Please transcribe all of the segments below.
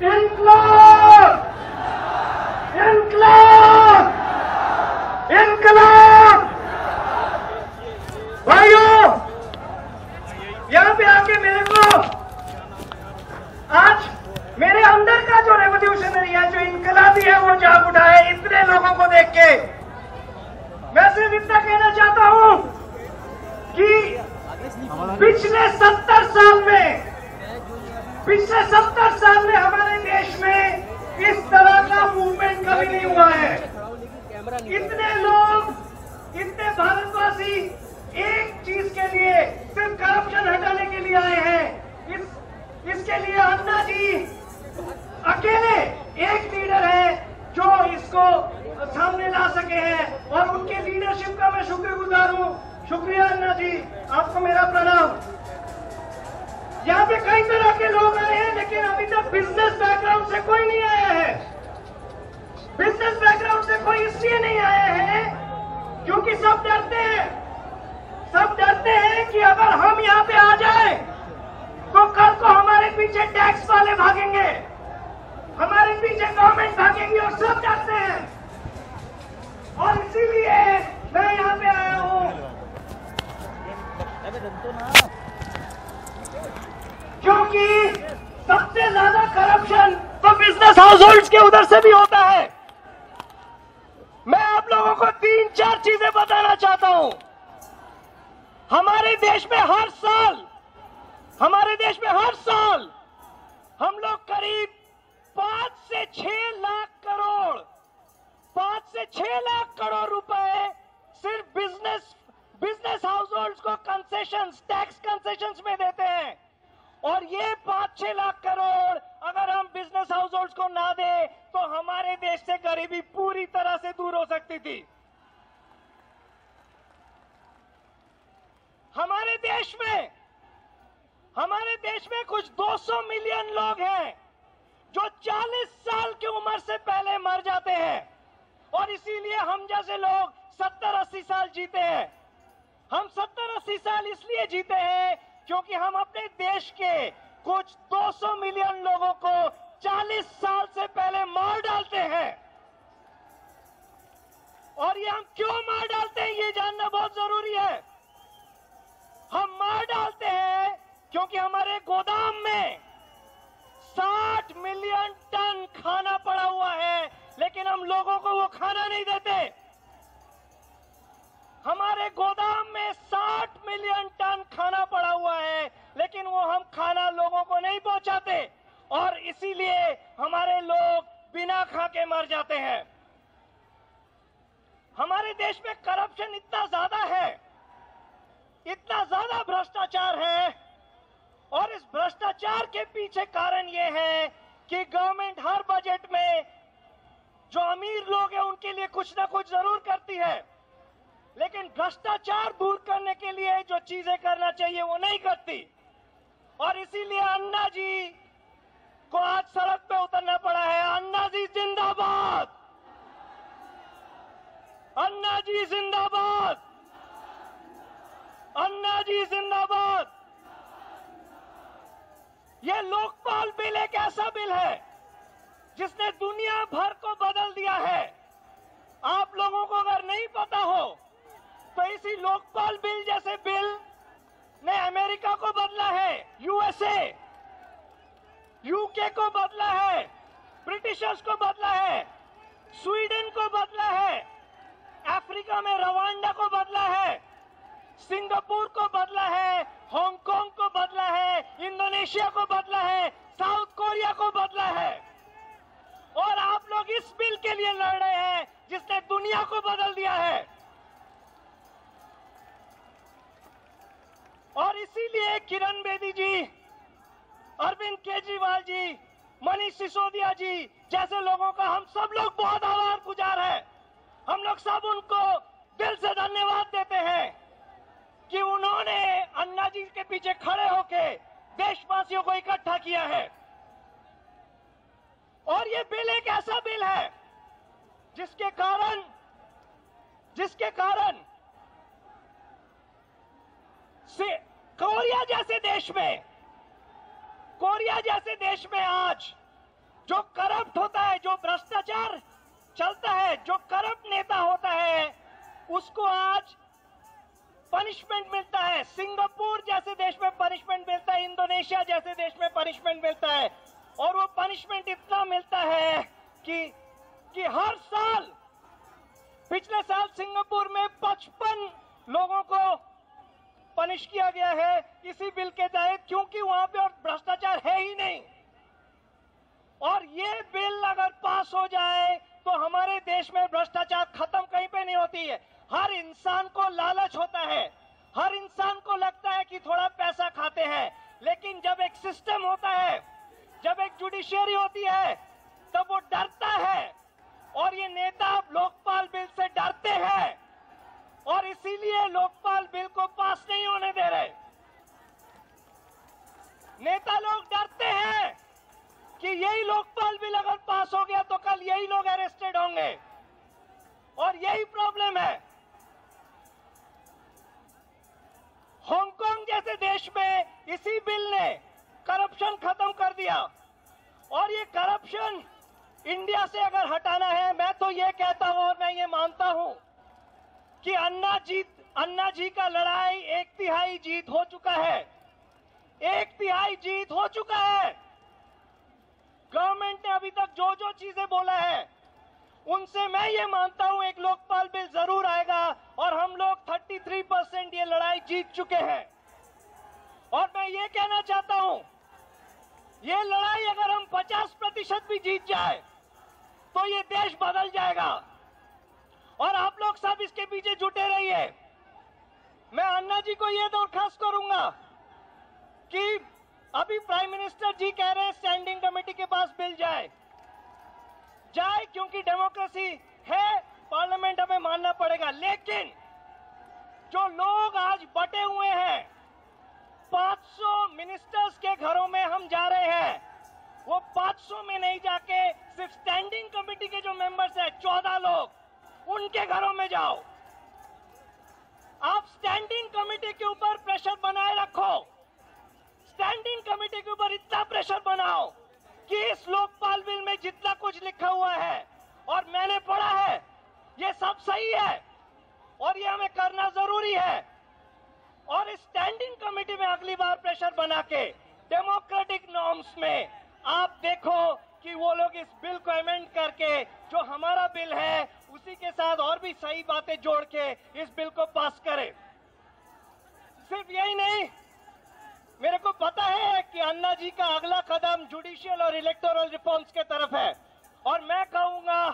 इनकलाब! इनकलाब! इनकलाब! भाइयों, यहां पे आके मेरे को आज मेरे अंदर का जो रेवोल्यूशनरी है, जो इनकलाबी है, वो जाग उठा है इतने लोगों को देख के। मैं सिर्फ इतना कहना चाहता हूं कि पिछले 70 साल में हमारे देश में इस तरह का मूवमेंट कभी नहीं हुआ है। इतने लोग, इतने भारतवासी एक चीज के लिए, सिर्फ करप्शन हटाने के लिए आए हैं। इसके लिए अन्ना जी अकेले एक लीडर है जो इसको सामने ला सके हैं, और उनके लीडरशिप का मैं शुक्रगुजार हूं। शुक्रिया अन्ना जी, आपको मेरा प्रणाम। यहाँ पे कई तरह के लोग आए हैं, लेकिन अभी तक बिजनेस बैकग्राउंड से कोई नहीं आया है। बिजनेस बैकग्राउंड से कोई इसलिए नहीं आया है क्योंकि सब डरते हैं। सब डरते हैं कि अगर हम यहाँ पे आ जाए तो कल को हमारे पीछे टैक्स वाले भागेंगे, हमारे पीछे गवर्नमेंट भागेंगी, और सब डरते हैं। और इसीलिए मैं यहाँ पे आया हूँ, क्योंकि सबसे ज्यादा करप्शन तो बिजनेस हाउस होल्ड्स के उधर से भी होता है। मैं आप लोगों को 3-4 चीजें बताना चाहता हूं। हमारे देश में हर साल हम लोग करीब 5 से 6 लाख करोड़ रुपए सिर्फ बिजनेस हाउस होल्ड्स को टैक्स कंसेशंस में देते हैं। और ये 5-6 लाख करोड़ अगर हम बिजनेस हाउस होल्ड्स को ना दे तो हमारे देश से गरीबी पूरी तरह से दूर हो सकती थी। हमारे देश में कुछ 200 मिलियन लोग हैं जो 40 साल की उम्र से पहले मर जाते हैं, और इसीलिए हम जैसे लोग 70-80 साल जीते हैं। हम 70-80 साल इसलिए जीते हैं क्योंकि हम अपने देश के कुछ 200 मिलियन लोगों को 40 साल से पहले मार डालते हैं। और ये हम क्यों मार डालते हैं, ये जानना बहुत जरूरी है। हम मार डालते हैं क्योंकि हमारे गोदाम में 60 मिलियन टन खाना पड़ा हुआ है, लेकिन हम लोगों को वो खाना नहीं देते। हमारे गोदाम में 60 मिलियन टन खाना पड़ा हुआ है, लेकिन वो हम खाना लोगों को नहीं पहुंचाते, और इसीलिए हमारे लोग बिना खा के मर जाते हैं। हमारे देश में करप्शन इतना ज्यादा है, इतना ज्यादा भ्रष्टाचार है, और इस भ्रष्टाचार के पीछे कारण यह है कि गवर्नमेंट हर बजट में जो अमीर लोग हैं उनके लिए कुछ ना कुछ जरूर करती है, लेकिन भ्रष्टाचार दूर करने के लिए जो चीजें करना चाहिए वो नहीं करती। और इसीलिए अन्ना जी को आज सड़क पे उतरना पड़ा है। अन्ना जी जिंदाबाद! अन्ना जी जिंदाबाद! अन्ना जी जिंदाबाद! ये लोकपाल बिल एक ऐसा बिल है जिसने दुनिया भर को बदल दिया है। आप लोगों को अगर नहीं पता हो तो इसी लोकपाल बिल जैसे बिल ने अमेरिका को बदला है, यूएसए, यूके को बदला है, ब्रिटिशर्स को बदला है, स्वीडन को बदला है, अफ्रीका में रवांडा को बदला है, सिंगापुर को बदला है, हांगकांग को बदला है, इंडोनेशिया को बदला है, साउथ कोरिया को बदला है। और आप लोग इस बिल के लिए लड़ रहे हैं जिसने दुनिया को बदल दिया है। और इसीलिए किरण बेदी जी, अरविंद केजरीवाल जी, मनीष सिसोदिया जी जैसे लोगों का हम सब लोग बहुत आभार गुजार है। हम लोग सब उनको दिल से धन्यवाद देते हैं कि उन्होंने अन्ना जी के पीछे खड़े होकर देशवासियों को इकट्ठा किया है। और ये बिल एक ऐसा बिल है जिसके कारण कोरिया जैसे देश में आज जो करप्ट होता है, जो भ्रष्टाचार चलता है, जो करप्ट नेता होता है, उसको आज पनिशमेंट मिलता है। सिंगापुर जैसे देश में पनिशमेंट मिलता है, इंडोनेशिया जैसे देश में पनिशमेंट मिलता है, और वो पनिशमेंट इतना मिलता है कि हर साल, पिछले साल सिंगापुर में 55 लोगों को पनिश किया गया है इसी बिल के तहत, क्योंकि वहां पे और भ्रष्टाचार है ही नहीं। और ये बिल अगर पास हो जाए तो हमारे देश में भ्रष्टाचार खत्म कहीं पे नहीं होती है। हर इंसान को लालच होता है, हर इंसान को लगता है कि थोड़ा पैसा खाते हैं, लेकिन जब एक सिस्टम होता है, जब एक जुडिशियरी होती है, तब वो डरता है। और ये नेता लोकपाल बिल से डरते हैं और इसीलिए लोकपाल बिल को पास नहीं होने दे रहे। नेता लोग डरते हैं कि यही लोकपाल बिल अगर पास हो गया तो कल यही लोग अरेस्टेड होंगे, और यही प्रॉब्लम है। हांगकांग जैसे देश में इसी बिल ने करप्शन खत्म कर दिया, और ये करप्शन इंडिया से अगर हटाना है, मैं तो ये कहता हूं और मैं ये मानता हूं कि अन्ना जी का लड़ाई 1/3 जीत हो चुका है, 1/3 जीत हो चुका है। गवर्नमेंट ने अभी तक जो जो चीजें बोला है, उनसे मैं ये मानता हूं एक लोकपाल बिल जरूर आएगा, और हम लोग 33% ये लड़ाई जीत चुके हैं। और मैं ये कहना चाहता हूं, ये लड़ाई अगर हम 50% भी जीत जाए तो ये देश बदल जाएगा, और आप लोग सब इसके पीछे जुटे रहिए। मैं अन्ना जी को ये दरखास्त करूंगा कि अभी प्राइम मिनिस्टर जी कह रहे हैं स्टैंडिंग कमेटी के पास बिल जाए, क्योंकि डेमोक्रेसी है, पार्लियामेंट हमें मानना पड़ेगा। लेकिन जो लोग आज बटे हुए हैं, 500 मिनिस्टर्स के घरों में हम जा रहे हैं, वो 500 में नहीं जाके सिर्फ स्टैंडिंग कमेटी के जो मेंबर्स हैं 14 लोग, उनके घरों में जाओ। आप स्टैंडिंग कमेटी के ऊपर प्रेशर बनाए रखो, स्टैंडिंग कमेटी के ऊपर इतना प्रेशर बनाओ कि इस लोकपाल बिल में जितना कुछ लिखा हुआ है और मैंने पढ़ा है, ये सब सही है और ये हमें करना जरूरी है। और इस स्टैंडिंग कमेटी में अगली बार प्रेशर बना के डेमोक्रेटिक नॉर्म्स में आप देखो कि वो लोग इस बिल को अमेंड करके जो हमारा बिल है उसी के साथ और भी सही बातें जोड़ के इस बिल को पास करें। सिर्फ यही नहीं, मेरे को पता है कि अन्ना जी का अगला कदम जुडिशियल और इलेक्टोरल रिफॉर्म्स के तरफ है, और मैं कहूंगा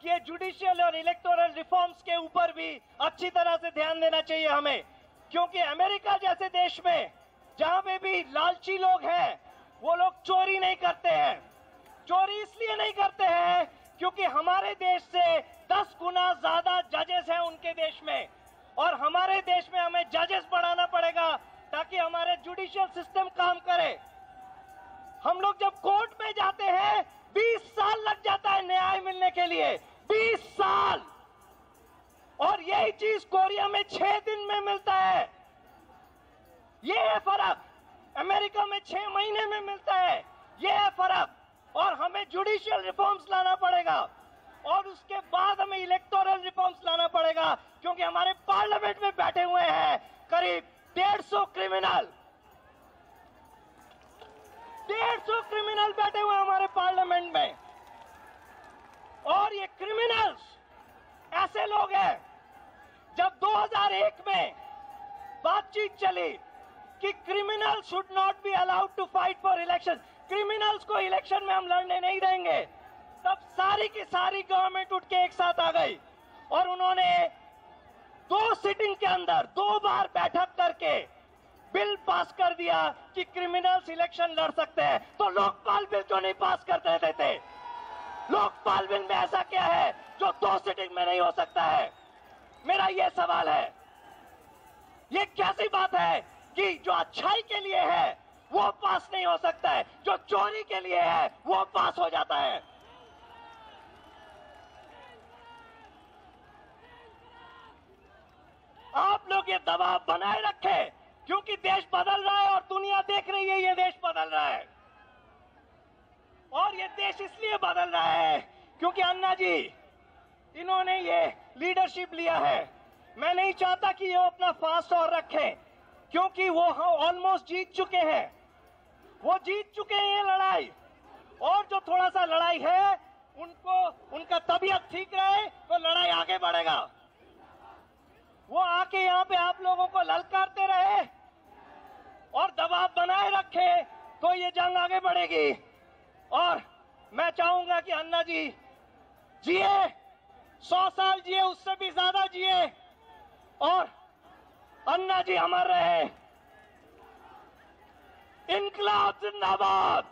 कि ये जुडिशियल और इलेक्टोरल रिफॉर्म्स के ऊपर भी अच्छी तरह से ध्यान देना चाहिए हमें, क्योंकि अमेरिका जैसे देश में जहां पे भी लालची लोग हैं, वो लोग चोरी नहीं करते हैं। चोरी इसलिए नहीं करते हैं क्योंकि हमारे देश से 10 गुना ज्यादा जजेस हैं उनके देश में, और हमारे देश में हमें जजेस बढ़ाना पड़ेगा ताकि हमारे जुडिशियल सिस्टम काम करे। हम लोग जब कोर्ट में जाते हैं 20 साल लग जाता है न्याय मिलने के लिए, 20 साल, और यही चीज कोरिया में 6 दिन में मिलता है। ये है फर्क। अमेरिका में 6 महीने में मिलता है, ये है फर्क। और हमें जुडिशियल रिफॉर्म्स लाना पड़ेगा, और उसके बाद हमें इलेक्टोरल रिफॉर्म्स लाना पड़ेगा, क्योंकि हमारे पार्लियामेंट में बैठे हुए हैं करीब 150 क्रिमिनल, 150 क्रिमिनल बैठे हुए हमारे पार्लियामेंट में। और ये क्रिमिनल्स ऐसे लोग हैं, जब 2001 में बातचीत चली कि criminal should not be allowed to fight for election, criminals को इलेक्शन में हम लड़ने नहीं देंगे, तब सारी की सारी गवर्नमेंट उठ के एक साथ आ गई और उन्होंने 2 सिटिंग के अंदर 2 बार बैठक करके बिल पास कर दिया कि क्रिमिनल्स इलेक्शन लड़ सकते हैं। तो लोकपाल बिल क्यों नहीं पास करते देते? लोकपाल बिल में ऐसा क्या है जो 2 सिटिंग में नहीं हो सकता है? मेरा यह सवाल है। ये कैसी बात है कि जो अच्छाई के लिए है वो पास नहीं हो सकता है, जो चोरी के लिए है वो पास हो जाता है। आप लोग ये दबाव बनाए रखें, क्योंकि देश बदल रहा है और दुनिया देख रही है ये देश बदल रहा है। और ये देश इसलिए बदल रहा है क्योंकि अन्ना जी इन्होंने ये लीडरशिप लिया है। मैं नहीं चाहता कि ये अपना फास्ट और रखें, क्योंकि वो ऑलमोस्ट जीत चुके हैं। वो जीत चुके हैं ये लड़ाई, और जो थोड़ा सा लड़ाई है उनका तबीयत ठीक रहे तो लड़ाई आगे बढ़ेगा। वो आके यहाँ पे आप लोगों को ललकारते रहे और दबाव बनाए रखे तो ये जंग आगे बढ़ेगी। और मैं चाहूंगा कि अन्ना जी जिए, 100 साल जिए, उससे भी ज्यादा जिए, और अन्ना जी अमर रहे। इनकलाब जिंदाबाद,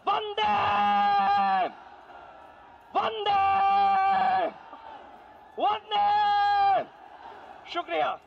वंदे वंदे वंदे। शुक्रिया।